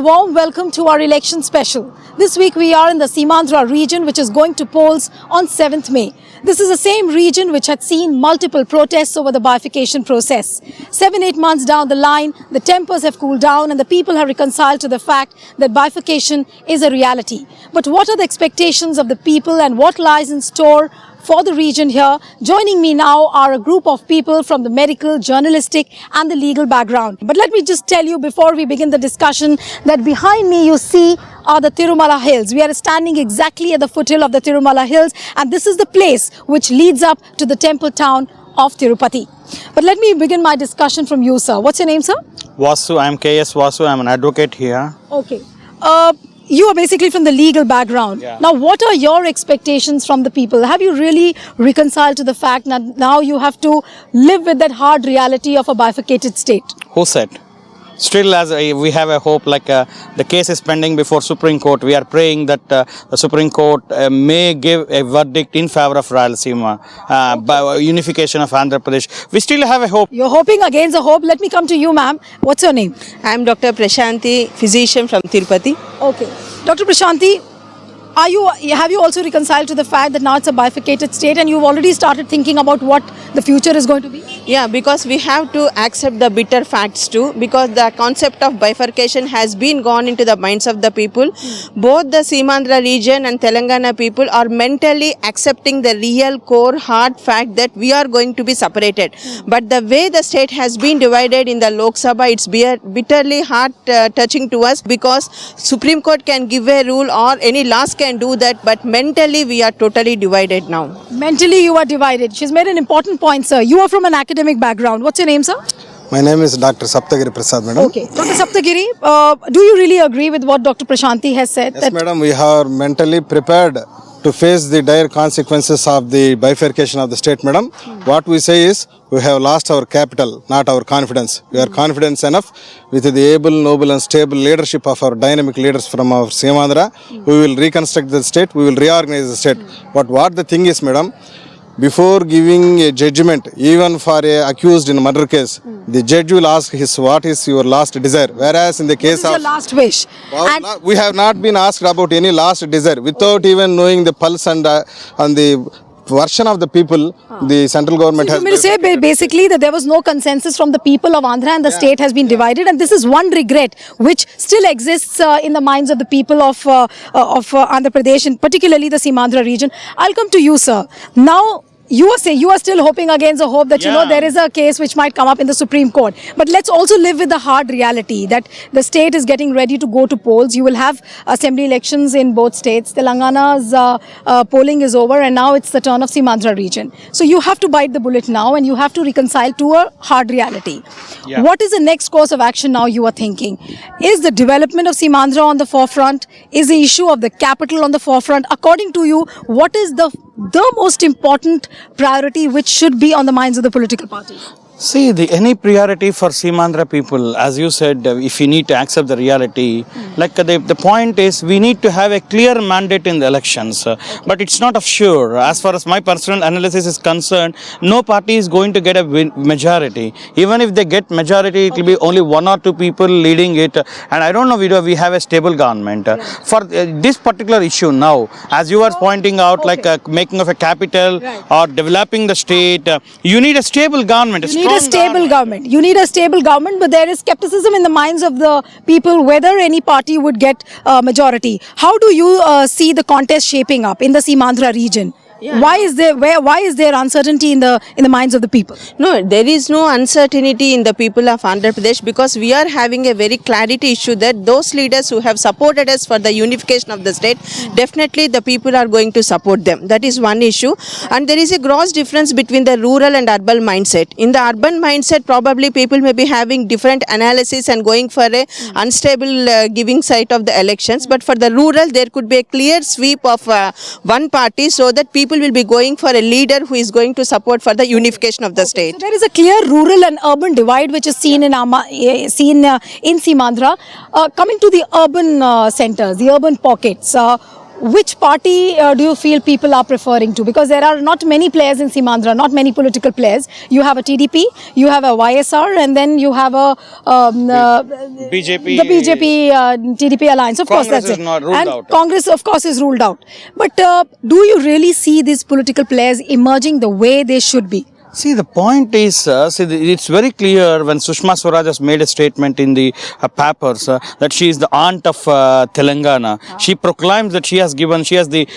warm welcome to our election special. This week we are in the Simandra region, which is going to polls on 7th May. This is the same region which had seen multiple protests over the bifurcation process. 7-8 months down the line, the tempers have cooled down and the people have reconciled to the fact that bifurcation is a reality. But what are the expectations of the people and what lies in store for the region here? Joining me now are a group of people from the medical, journalistic and the legal background. But let me just tell you before we begin the discussion that behind me you see are the Tirumala Hills. We are standing exactly at the foothill of the Tirumala Hills and this is the place which leads up to the temple town of Tirupati. But let me begin my discussion from you, sir. What's your name, sir? Vasu, I am KS Vasu, I am an advocate here. Okay. You are basically from the legal background. Yeah. Now, what are your expectations from the people? Have you really reconciled to the fact that now you have to live with that hard reality of a bifurcated state? Who said? Still, as we have a hope, like the case is pending before Supreme Court. We are praying that the Supreme Court may give a verdict in favor of Rayalaseema by unification of Andhra Pradesh. We still have a hope. You're hoping against a hope. Let me come to you, ma'am. What's your name? I am Dr. Prashanti, physician from Tirupati. Okay. Dr. Prashanti, have you also reconciled to the fact that now it's a bifurcated state and you've already started thinking about what the future is going to be? Yeah, because we have to accept the bitter facts too, because the concept of bifurcation has been gone into the minds of the people. Both the Simandra region and Telangana people are mentally accepting the real core hard fact that we are going to be separated. But the way the state has been divided in the Lok Sabha, it's bitterly heart touching to us, because Supreme Court can give a rule or any laws can do that, but mentally we are totally divided now. Mentally you are divided. She's made an important point, sir. You are from an academic background. What's your name, sir? My name is Dr. Saptagiri Prasad, madam. Okay. Dr. Saptagiri, do you really agree with what Dr. Prashanti has said? Yes, madam. We are mentally prepared to face the dire consequences of the bifurcation of the state, madam. What we say is, we have lost our capital, not our confidence. We are confident enough with the able, noble and stable leadership of our dynamic leaders from our Simandra. We will reconstruct the state, we will reorganize the state. But what the thing is, madam, before giving a judgment, even for a accused in a murder case, the judge will ask what is your last desire. Whereas in the case What is your last wish? And we have not been asked about any last desire without even knowing the pulse and the version of the people. The central government has. You mean to say basically that there was no consensus from the people of Andhra and the state has been divided, and this is one regret which still exists in the minds of the people of Andhra Pradesh and particularly the Simandra region. I'll come to you, sir. Now, you are still hoping against the hope that you know there is a case which might come up in the Supreme Court. But let's also live with the hard reality that the state is getting ready to go to polls. You will have assembly elections in both states. Telangana's polling is over and now it's the turn of Simandra region. So you have to bite the bullet now and you have to reconcile to a hard reality. Yeah. What is the next course of action now you are thinking? Is the development of Simandra on the forefront? Is the issue of the capital on the forefront? According to you, what is the most important priority which should be on the minds of the political parties? See, any priority for Simandra people, as you said, if you need to accept the reality, like the point is, we need to have a clear mandate in the elections, but it's not of sure. As far as my personal analysis is concerned, no party is going to get a majority. Even if they get majority, it will be only one or two people leading it, and I don't know whether we have a stable government. For this particular issue now, as you are pointing out, like making of a capital or developing the state, you need a stable government. You need a stable government. You need a stable government, but there is skepticism in the minds of the people whether any party would get majority. How do you see the contest shaping up in the Simandra region? Yeah. Why is there uncertainty in the minds of the people? No, there is no uncertainty in the people of Andhra Pradesh, because we are having a very clarity issue that those leaders who have supported us for the unification of the state, definitely the people are going to support them. That is one issue. And there is a gross difference between the rural and urban mindset. In the urban mindset, probably people may be having different analysis and going for a unstable giving side of the elections. But for the rural, there could be a clear sweep of one party, so that people will be going for a leader who is going to support for the unification of the state. So there is a clear rural and urban divide which is seen in Simandra. Coming to the urban centers, the urban pockets, which party do you feel people are preferring to? Because there are not many players in Simandra, not many political players. You have a TDP, you have a YSR, and then you have a BJP. the BJP TDP alliance. Of course, Congress that's is it. not ruled And out. Congress, of course, is ruled out. But do you really see these political players emerging the way they should be? See, the point is, it's very clear when Sushma Swaraj has made a statement in the papers that she is the aunt of Telangana. She proclaims that she has the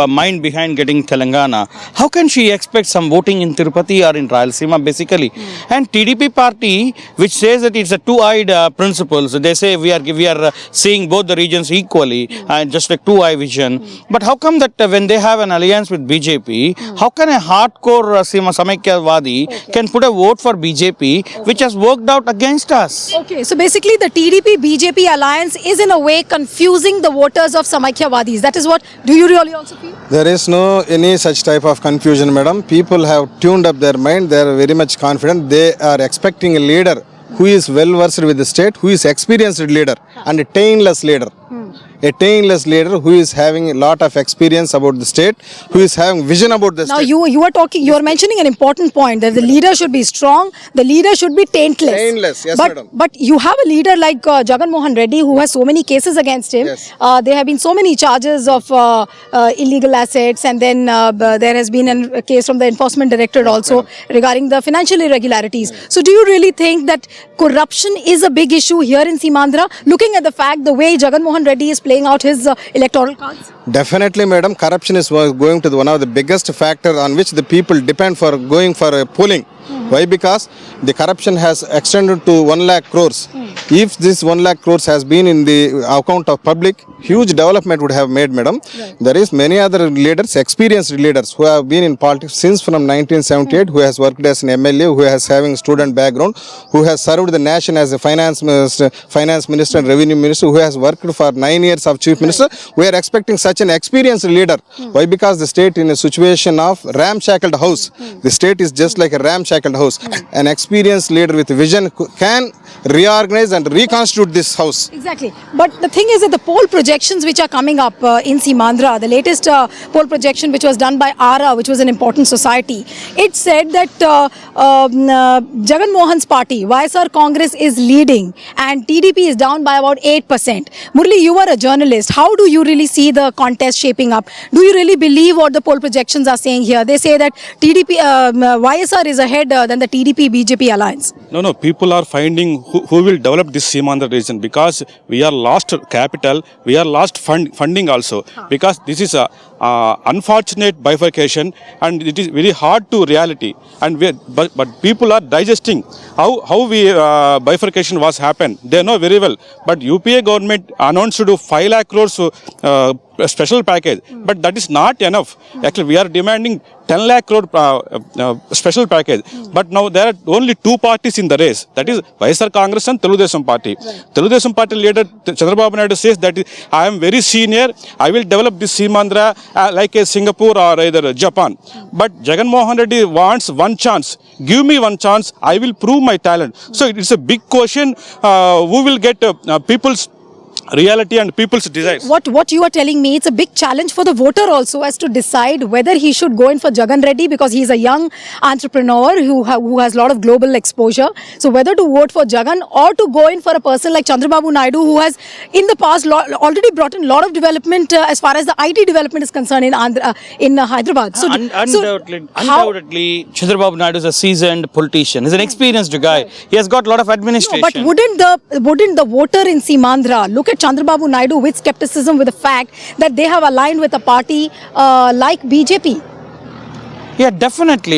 mind behind getting Telangana. How can she expect some voting in Tirupati or in Rayalaseema, basically? And TDP party, which says that it's a two-eyed principle, so they say we are seeing both the regions equally, and just like two-eye vision. But how come that when they have an alliance with BJP, how can a hardcore Samaikya can put a vote for BJP, which has worked out against us? Okay, so basically the TDP-BJP alliance is in a way confusing the voters of Samakyawadis. That is what, do you really also feel? There is no any such type of confusion, madam. People have tuned up their mind. They are very much confident. They are expecting a leader who is well versed with the state, who is experienced leader and a taintless leader. A taintless leader who is having a lot of experience about the state, who is having vision about the Now state. you are mentioning an important point that the leader should be strong, the leader should be taintless. Taintless, yes, but, madam. But you have a leader like Jagan Mohan Reddy who has so many cases against him. Yes. There have been so many charges of illegal assets, and then there has been a case from the enforcement directorate also regarding the financial irregularities. So do you really think that corruption is a big issue here in Simandra, looking at the fact the way Jagan Mohan Reddy is playing out his electoral cards? Definitely, madam. Corruption is going to one of the biggest factor on which the people depend for going for polling. Why? Because the corruption has extended to 1 lakh crores. If this 1 lakh crores has been in the account of public, huge development would have made, madam. There is many other leaders, experienced leaders who have been in politics since from 1978, who has worked as an MLA, who has having student background, who has served the nation as a finance minister and revenue minister, who has worked for 9 years of chief minister. We are expecting such an experienced leader. Why? Because the state in a situation of ramshackled house. The state is just like a ramshackled house. An experienced leader with vision can reorganize and reconstitute this house. Exactly. But the thing is that the poll projections which are coming up in Simandra, the latest poll projection which was done by ARA, which was an important society, it said that Jagan Mohan's party, YSR Congress, is leading and TDP is down by about 8%. Murli, you are a journalist. How do you really see the contest shaping up? Do you really believe what the poll projections are saying here? They say that YSR is ahead than the TDP-BJP alliance. No, people are finding who will develop this Simandra region, because we are lost capital, we are lost funding also, because this is a unfortunate bifurcation and it is very hard to reality, and but people are digesting how we bifurcation was happened. They know very well, but UPA government announced to do 5 lakh crores special package, but that is not enough. Actually, we are demanding 10 lakh crore special package, but now there are only two parties in the race, that is YSR Congress and Telugudesam party. Telugudesam party leader Chandrababu Naidu says that I am very senior, I will develop this Simandra like a Singapore or either Japan. But Jagan Mohan Reddy wants one chance. Give me one chance, I will prove my talent. So it is a big question, who will get people's reality and people's desires. What you are telling me, it's a big challenge for the voter also as to decide whether he should go in for Jagan Reddy, because he is a young entrepreneur who has a lot of global exposure. So whether to vote for Jagan or to go in for a person like Chandrababu Naidu, who has in the past already brought in a lot of development as far as the IT development is concerned in Hyderabad. So undoubtedly, Chandrababu Naidu is a seasoned politician. He's an experienced guy. He has got a lot of administration. No, but wouldn't the voter in Simandra look at Chandrababu Naidu with skepticism with the fact that they have aligned with a party like BJP? Yeah, definitely.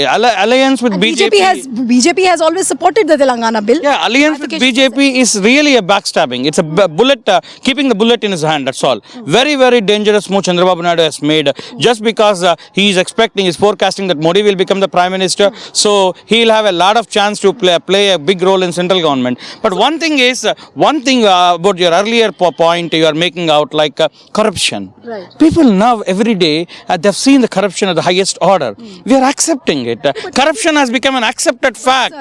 Alliance with And BJP. has always supported the Telangana bill. Yeah, alliance with BJP is really a backstabbing. It's a bullet, keeping the bullet in his hand, that's all. Very, very dangerous move Chandrababu Naidu has made, just because he is expecting, he's forecasting that Modi will become the Prime Minister, so he'll have a lot of chance to play a big role in central government. But one thing about your earlier point you are making out, like corruption. Right. People now, every day, they've seen the corruption at the highest highest order. We are accepting it. Corruption has become an accepted fact.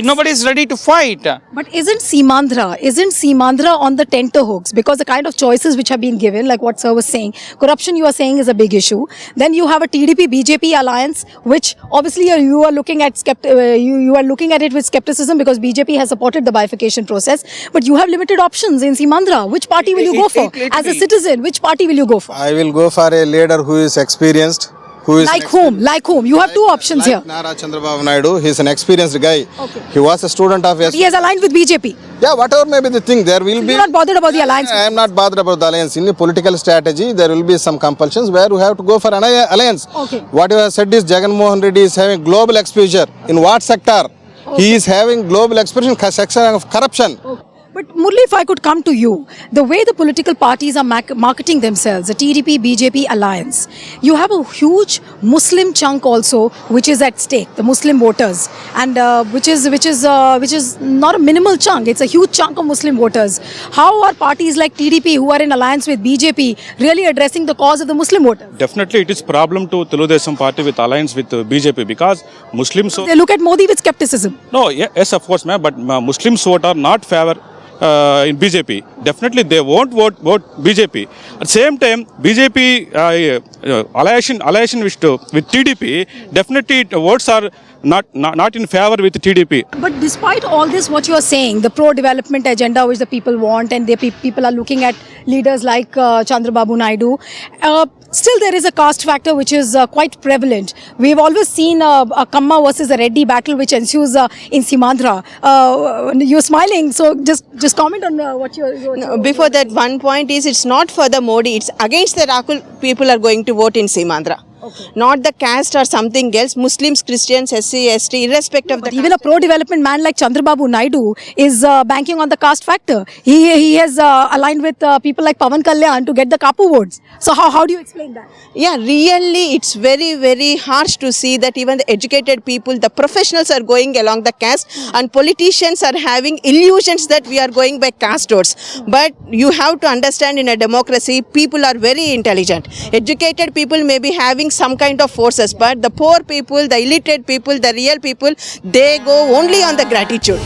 Nobody is ready to fight. But isn't Simandra on the tenterhooks? Because the kind of choices which have been given, like what sir was saying, corruption you are saying is a big issue. Then you have a TDP-BJP alliance, which obviously you are looking at you are looking at it with skepticism because BJP has supported the bifurcation process. But you have limited options in Simandra. Which party will you go for? As a citizen, which party will you go for? I will go for a leader who is experienced. Like whom? Like whom? You have two options here. Nara Chandrababu Naidu, he is an experienced guy. Okay. He was a student of He has aligned with BJP. Yeah, whatever may be the thing, there will be. You're not bothered about the alliance? I am not bothered about the alliance. In the political strategy, there will be some compulsions where you have to go for an alliance. Okay. What you have said is Jagan Mohan Reddy is having global exposure. In what sector? Okay. He is having global exposure in section of corruption. Okay. But Murli, if I could come to you, the way the political parties are marketing themselves, the TDP-BJP alliance, you have a huge Muslim chunk also which is at stake, the Muslim voters, and which is not a minimal chunk. It's a huge chunk of Muslim voters. How are parties like TDP, who are in alliance with BJP, really addressing the cause of the Muslim voters? Definitely, it is problem to Telugudesam party with alliance with BJP because Muslims. They look at Modi with skepticism. No, yes, of course, ma'am. But Muslims vote are not favor in BJP. Definitely, they won't vote BJP. At the same time, BJP alliation with TDP. Definitely, votes are not in favor with TDP. But despite all this, what you are saying, the pro-development agenda which the people want, and the people are looking at leaders like Chandrababu Naidu, still there is a caste factor which is quite prevalent. We've always seen a Kamma versus a Reddy battle which ensues in Simandra. You're smiling, so just comment on what you're... No, before that, one point is it's not for the Modi, it's against the Rakul people are going to vote in Simandra. Okay. Not the caste or something else. Muslims, Christians, SC, ST, irrespective of the even a pro-development man like Chandrababu Naidu is banking on the caste factor. He has aligned with people like Pawan Kalyan to get the Kapu votes. So how do you explain that? Yeah, really, it's very, very harsh to see that even the educated people, the professionals are going along the caste and politicians are having illusions that we are going by caste votes. But you have to understand in a democracy, people are very intelligent. Educated people may be having some kind of forces, but the poor people, the illiterate people, the real people, they go only on the gratitude.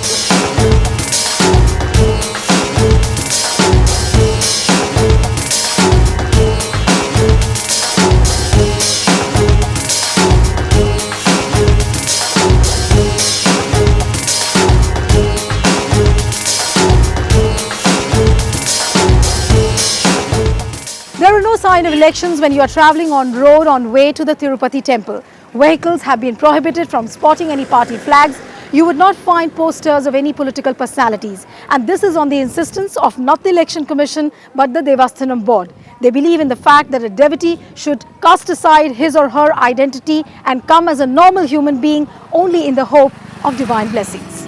There are no sign of elections when you are travelling on road on way to the Tirupati temple. Vehicles have been prohibited from spotting any party flags. You would not find posters of any political personalities. And this is on the insistence of not the Election Commission but the Devasthanam Board. They believe in the fact that a devotee should cast aside his or her identity and come as a normal human being only in the hope of divine blessings.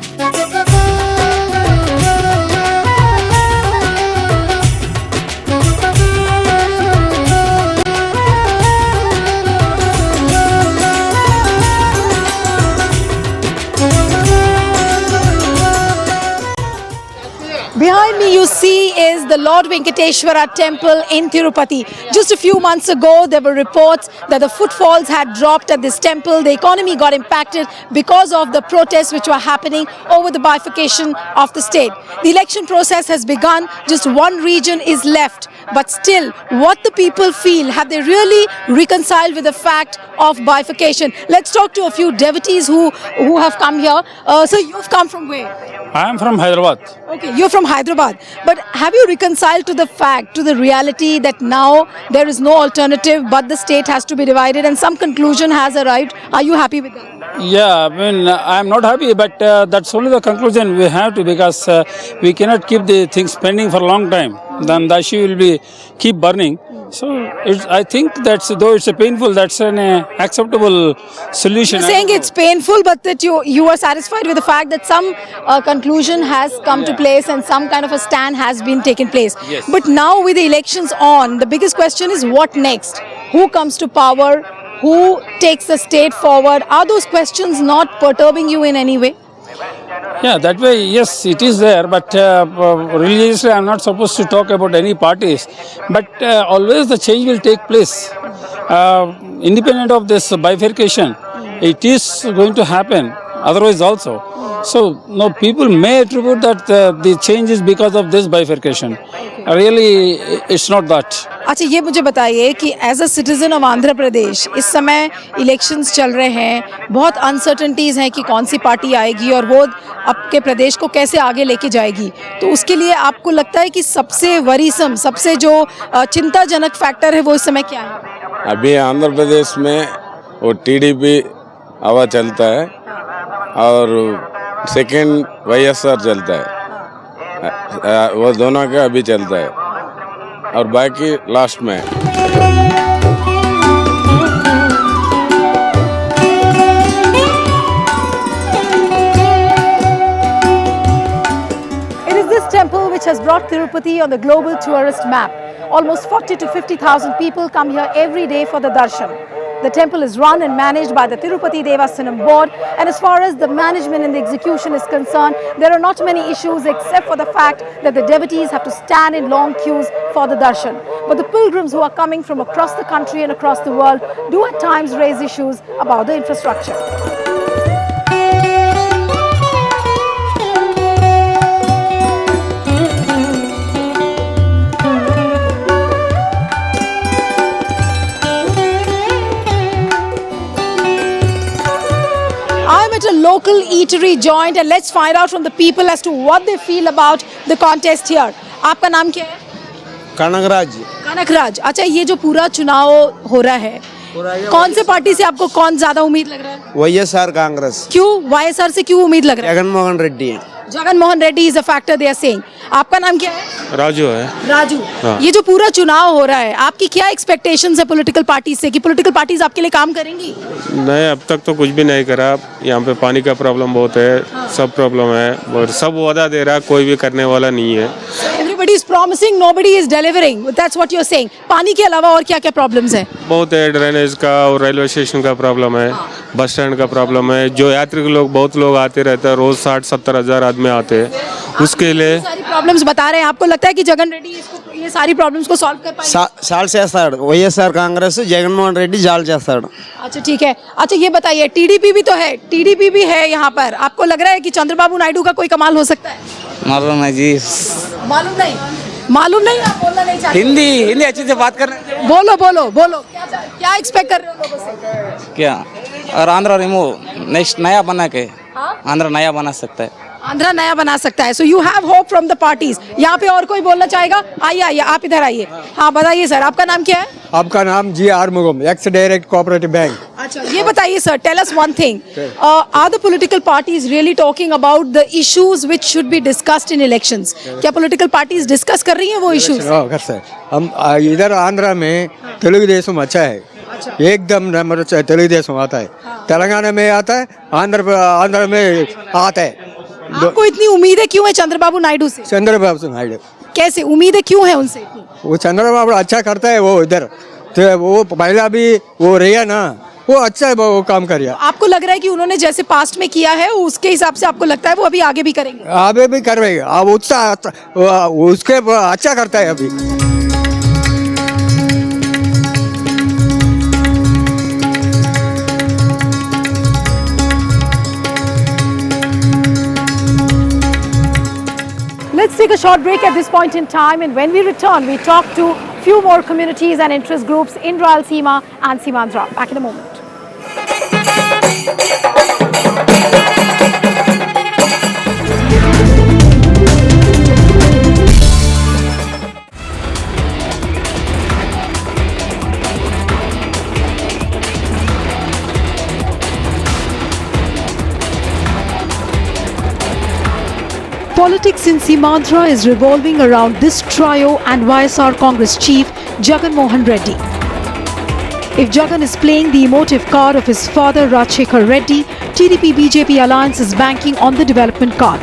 Behind me you see is the Lord Venkateshwara temple in Tirupati. Just a few months ago there were reports that the footfalls had dropped at this temple. The economy got impacted because of the protests which were happening over the bifurcation of the state. The election process has begun. Just one region is left. But still, what the people feel, have they really reconciled with the fact of bifurcation? Let's talk to a few devotees who have come here. So you've come from where? I am from Hyderabad. Okay, you're from Hyderabad. But have you reconciled to the fact, to the reality that now there is no alternative but the state has to be divided and some conclusion has arrived? Are you happy with that? Yeah, I mean, I am not happy, but that's only the conclusion we have to, because we cannot keep the things pending for a long time. Then the issue will be keep burning. So I think that's, though it's a painful, that's an acceptable solution. You're saying it's painful, but that you are satisfied with the fact that some conclusion has come to place and some kind of a stand has been taken place. Yes. But now with the elections on, the biggest question is what next? Who comes to power? Who takes the state forward? Are those questions not perturbing you in any way? Yeah, that way, yes, it is there, but religiously I am not supposed to talk about any parties. But always the change will take place. independent of this bifurcation, it is going to happen. Otherwise, also. So, no, people may attribute that the change is because of this bifurcation. Really, it's not that. अच्छा ये मुझे बताइए कि as a citizen of Andhra Pradesh इस समय elections चल रहे हैं, बहुत अनसर्टनिटीज़ हैं कि कौन सी पार्टी आएगी और वो आपके प्रदेश को कैसे आगे लेके जाएगी, तो उसके लिए आपको लगता है कि सबसे वरीसम, सबसे जो चिंताजनक फैक्टर है वो इस समय क्या है? अभी आंध्र प्रदेश में वो टीडीपी हवा चलता है और सेकंड वाईएसआर चलता है, वो दोनों का अभी चलता है और बाकी लास्ट में है। It is this temple which has brought Tirupati on the global tourist map. Almost 40 to 50,000 people come here every day for the darshan. The temple is run and managed by the Tirupati Devasthanam board, and as far as the management and the execution is concerned, there are not many issues except for the fact that the devotees have to stand in long queues for the darshan. But the pilgrims who are coming from across the country and across the world do at times raise issues about the infrastructure. I'm at a local eatery joint and let's find out from the people as to what they feel about the contest here. आपका नाम क्या है? कनकराज। कनकराज। अच्छा, ये जो पूरा चुनाव हो रहा है, कौन से पार्टी से आपको कौन ज्यादा उम्मीद लग रहा है? वाईएसआर कांग्रेस। क्यों वाईएसआर से क्यों उम्मीद लग रहा है? Jaganmohan Reddy. Jaganmohan Reddy is a factor they are saying. आपका नाम क्या है? राजू है। राजू। हाँ। ये जो पूरा चुनाव हो रहा है, आपकी क्या एक्सपेक्टेशंस है पॉलिटिकल पार्टी से कि पॉलिटिकल पार्टीज आपके लिए काम करेंगी? नहीं, अब तक तो कुछ भी नहीं करा। यहाँ पे पानी का प्रॉब्लम बहुत है, सब प्रॉब्लम है और सब वादा दे रहा है, कोई भी करने वाला नहीं है। Everybody is promising, nobody is delivering. That's what you're saying. पानी के अलावा और क्या-क्या प्रॉब्लम्स हैं? बहुत है, ड्रेनेज का और रेलवे स्टेशन का प्रॉब्लम है, बस स्टैंड का प्रॉब्लम है। जो यात्री लोग, बहुत लोग आते रहते हैं, रोज 60-70 हज़ार आदमी आते हैं, उसके लिए सारी प्रॉब्लम्स बता रहे हैं। आपको लगता है कि जगन रेड्डी इसको ये सारी प्रॉब्लम्स को सॉल्व कर पाएंगे? సాల్వ్ చేస్తాడు వైఎస్ఆర్ కాంగ్రెస్ జగన్మోహన్ రెడ్డి సాల్వ్ చేస్తాడు। अच्छा ठीक है। अच्छा ये बताइए, टीडीपी भी तो है, टीडीपी भी है यहाँ पर, आपको लग रहा है कि चंद्रबाबू नायडू का कोई कमाल हो सकता है? मालूम नहीं जी। मालूम नहीं, मालूम नहीं, आप बोलना नहीं चाहते? हिंदी अच्छे से बात करना। बोलो बोलो बोलो, क्या एक्सपेक्ट कर रहे हो लोगों से? क्या और आंध्र रिमूव नेक्स्ट नया बना के आंध्र नया बना सकता है। आंध्रा नया बना सकता है। So you have hope from the parties. यहाँ पे और कोई बोलना चाहेगा? आइए आइए, आप इधर आइए। हाँ बताइए सर, आपका नाम क्या है? आपका नाम जी Arumugam, ex director cooperative bank. अच्छा ये बताइए sir, tell us one thing, are the political parties really talking about the issues which should be discussed in elections? क्या पॉलिटिकल पार्टीज डिस्कस कर रही हैं वो इश्यूज? सर हम इधर आंध्रा में तेलुगुदेशम अच्छा है, एकदम नंबर तेलुगुदेशम आता है, तेलंगाना में आता है, आंध्र में आता है। आपको इतनी उम्मीदें क्यों है चंद्रबाबू नायडू से? चंद्रबाबू नायडू कैसे उम्मीदें क्यों है उनसे इतनी? वो चंद्रबाबू अच्छा करता है, वो इधर तो वो पहला भी वो रहा ना, वो अच्छा है, वो काम कर रहा। आपको लग रहा है कि उन्होंने जैसे पास्ट में किया है उसके हिसाब से आपको लगता है वो अभी आगे भी करेंगे? आगे भी करवाएगा, अब उसके अच्छा करता है अभी। Let's take a short break at this point in time, and when we return, we talk to few more communities and interest groups in Rayalaseema and Seemandhra. Back in a moment. Politics in Seemandhra is revolving around this trio and YSR Congress chief Jagan Mohan Reddy. If Jagan is playing the emotive card of his father Rajshekhar Reddy, TDP-BJP alliance is banking on the development card.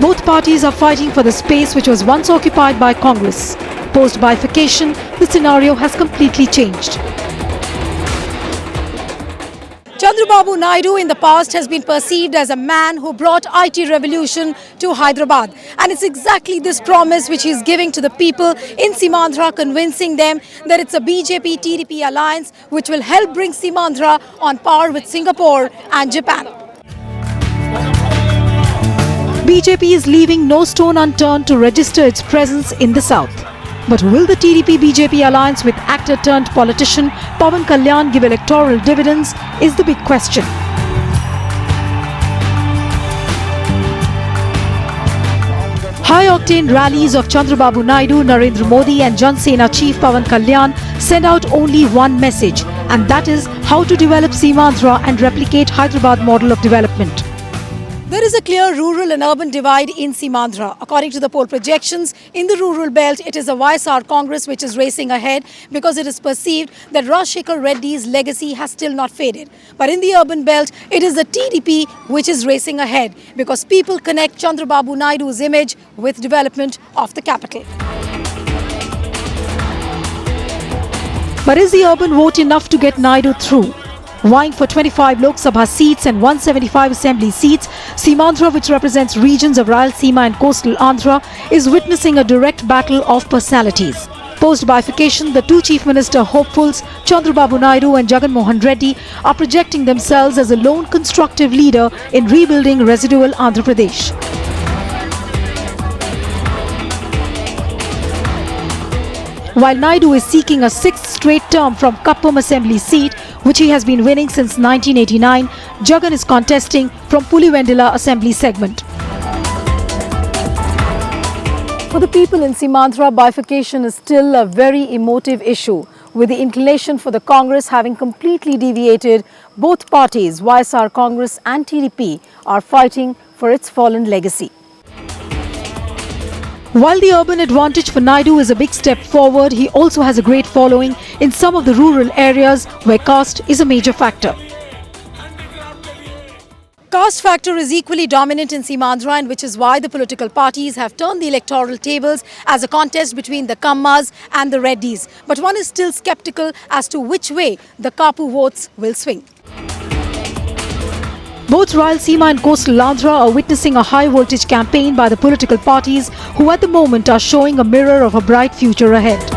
Both parties are fighting for the space which was once occupied by Congress. Post bifurcation, the scenario has completely changed. Chandrababu Naidu in the past has been perceived as a man who brought IT revolution to Hyderabad. And it's exactly this promise which he's giving to the people in Simandhra, convincing them that it's a BJP-TDP alliance which will help bring Simandhra on par with Singapore and Japan. BJP is leaving no stone unturned to register its presence in the south. But will the TDP-BJP alliance with actor-turned-politician Pawan Kalyan give electoral dividends is the big question. High-octane rallies of Chandrababu Naidu, Narendra Modi and Jan Sena chief Pawan Kalyan send out only one message, and that is how to develop Simandhra and replicate Hyderabad model of development. There is a clear rural and urban divide in Simandhra. According to the poll projections, in the rural belt, it is a YSR Congress which is racing ahead because it is perceived that Rajshekhar Reddy's legacy has still not faded. But in the urban belt, it is the TDP which is racing ahead because people connect Chandrababu Naidu's image with development of the capital. But is the urban vote enough to get Naidu through? Vying for 25 Lok Sabha seats and 175 assembly seats, Simandhra, which represents regions of Rayalaseema and coastal Andhra, is witnessing a direct battle of personalities. Post-bifurcation, the two chief minister hopefuls, Chandrababu Naidu and Jagan Mohan Reddy, are projecting themselves as a lone constructive leader in rebuilding residual Andhra Pradesh. While Naidu is seeking a sixth straight term from Kappam Assembly seat, which he has been winning since 1989, Jagan is contesting from Pulivendila Assembly segment. For the people in Simandhra, bifurcation is still a very emotive issue, with the inclination for the Congress having completely deviated. Both parties, YSR Congress and TDP, are fighting for its fallen legacy. While the urban advantage for Naidu is a big step forward, he also has a great following in some of the rural areas where caste is a major factor. Caste factor is equally dominant in Simandhra, and which is why the political parties have turned the electoral tables as a contest between the Kammas and the Reddys. But one is still skeptical as to which way the Kapu votes will swing. Both Rayalaseema and coastal Andhra are witnessing a high-voltage campaign by the political parties who at the moment are showing a mirror of a bright future ahead.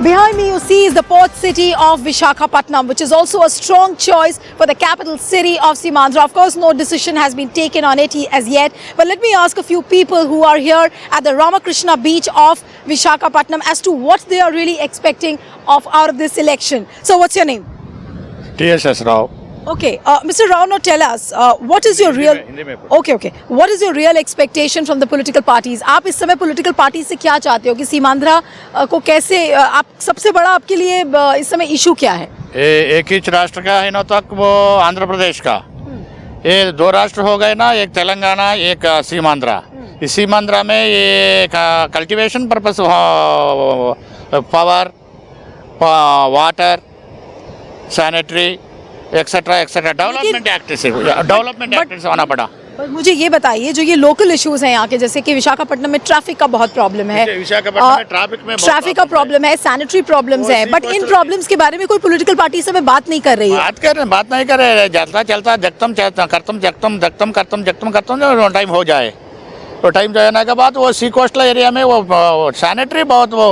Behind me you see is the port city of Visakhapatnam, which is also a strong choice for the capital city of Simandhra. Of course, no decision has been taken on it as yet. But let me ask a few people who are here at the Ramakrishna beach of Visakhapatnam as to what they are really expecting out of this election. So what's your name? TSS Rao. Okay, Mr. Rao, now tell us, what is your real... Okay. What is your real expectation from the political parties? आप इस समय political parties से क्या चाहते हो कि सीमांध्रा को कैसे आप सबसे बड़ा आपके लिए इस समय इशू क्या है? एक ही राष्ट्र का है ना तक वो आंध्र प्रदेश का ये दो राष्ट्र हो गए ना, एक तेलंगाना एक सीमांध्रा. इस सीमांध्रा में ये cultivation purpose power water sanitary etcetera etcetera development act से होना पड़ा. मुझे ये बताइए, जो ये लोकल इश्यूज हैं यहाँ के, जैसे कि विशाखापट्टनम में ट्रैफिक का बहुत प्रॉब्लम है, ट्रैफिक का प्रॉब्लम है, सैनिटरी प्रॉब्लम्स है, बट इन प्रॉब्लम्स के बारे में कोई पॉलिटिकल पार्टी से बात नहीं कर रही है. बात नहीं कर रहे. चलता जख्तम टाइम हो जाए तो टाइम जाने के बाद वो सी कोस्टल एरिया में वो सैनिटरी बहुत वो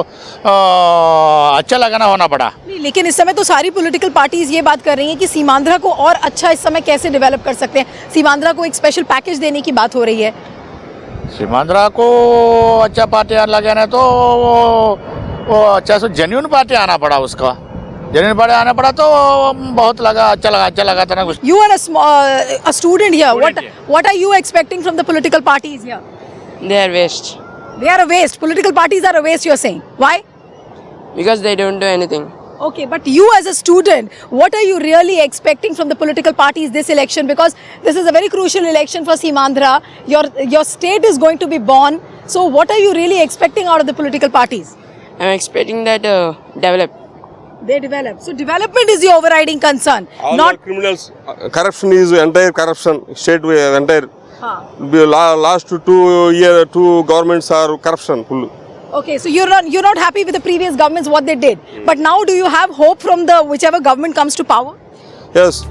अच्छा लगाना होना पड़ा. लेकिन इस समय तो सारी पॉलिटिकल पार्टीज ये बात कर रही हैं कि सीमांध्रा को और अच्छा इस समय कैसे डेवलप कर सकते हैं. सीमांध्रा को एक स्पेशल पैकेज देने की बात हो रही है. सीमांध्रा को अच्छा पार्टी लगाना तो वो अच्छा से जेन्युइन पार्टी आना पड़ा. उसका जेन्युइन पार्टी आना पड़ा तो बहुत अच्छा लगा था ना कुछ. You are a student here. What are you expecting from the political parties here? They are waste. They are a waste. Political parties are a waste, you are saying. Why? Because they don't do anything. Okay, but you as a student, what are you really expecting from the political parties this election? Because this is a very crucial election for Simandhra. Your state is going to be born. So what are you really expecting out of the political parties? I'm expecting that develop. They develop. So development is the overriding concern. Not criminals. Corruption is entire corruption. State entire. Last 2 years, 2 governments are corruption full. Okay, so you're not happy with the previous governments what they did. But now do you have hope from the whichever government comes to power? Yes.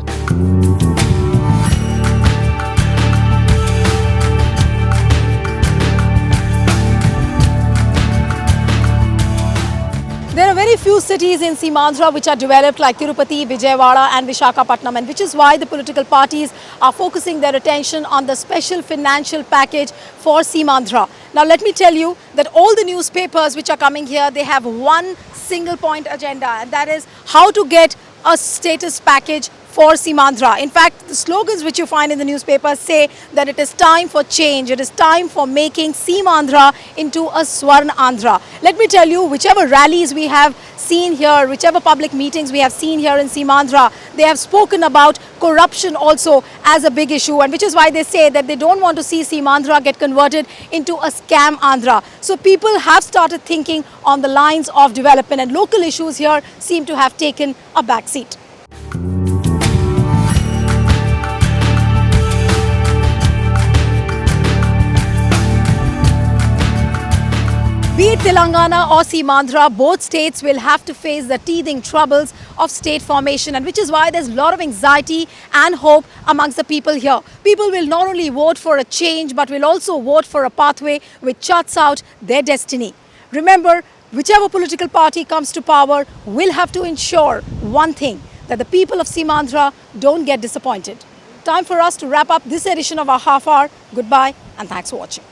There are very few cities in Simandhra which are developed like Tirupati, Vijayawada and Visakhapatnam, and which is why the political parties are focusing their attention on the special financial package for Simandhra. Now let me tell you that all the newspapers which are coming here, they have one single point agenda, and that is how to get a status package for Simandhra. In fact, the slogans which you find in the newspapers say that it is time for change, it is time for making Simandhra into a Swarn Andhra. Let me tell you, whichever rallies we have seen here, whichever public meetings we have seen here in Simandhra, they have spoken about corruption also as a big issue, and which is why they say that they don't want to see Simandhra get converted into a scam Andhra. So people have started thinking on the lines of development, and local issues here seem to have taken a back seat. Be it Telangana or Simandhra, both states will have to face the teething troubles of state formation, and which is why there's a lot of anxiety and hope amongst the people here. People will not only vote for a change, but will also vote for a pathway which charts out their destiny. Remember, whichever political party comes to power will have to ensure one thing, that the people of Simandhra don't get disappointed. Time for us to wrap up this edition of our half hour. Goodbye and thanks for watching.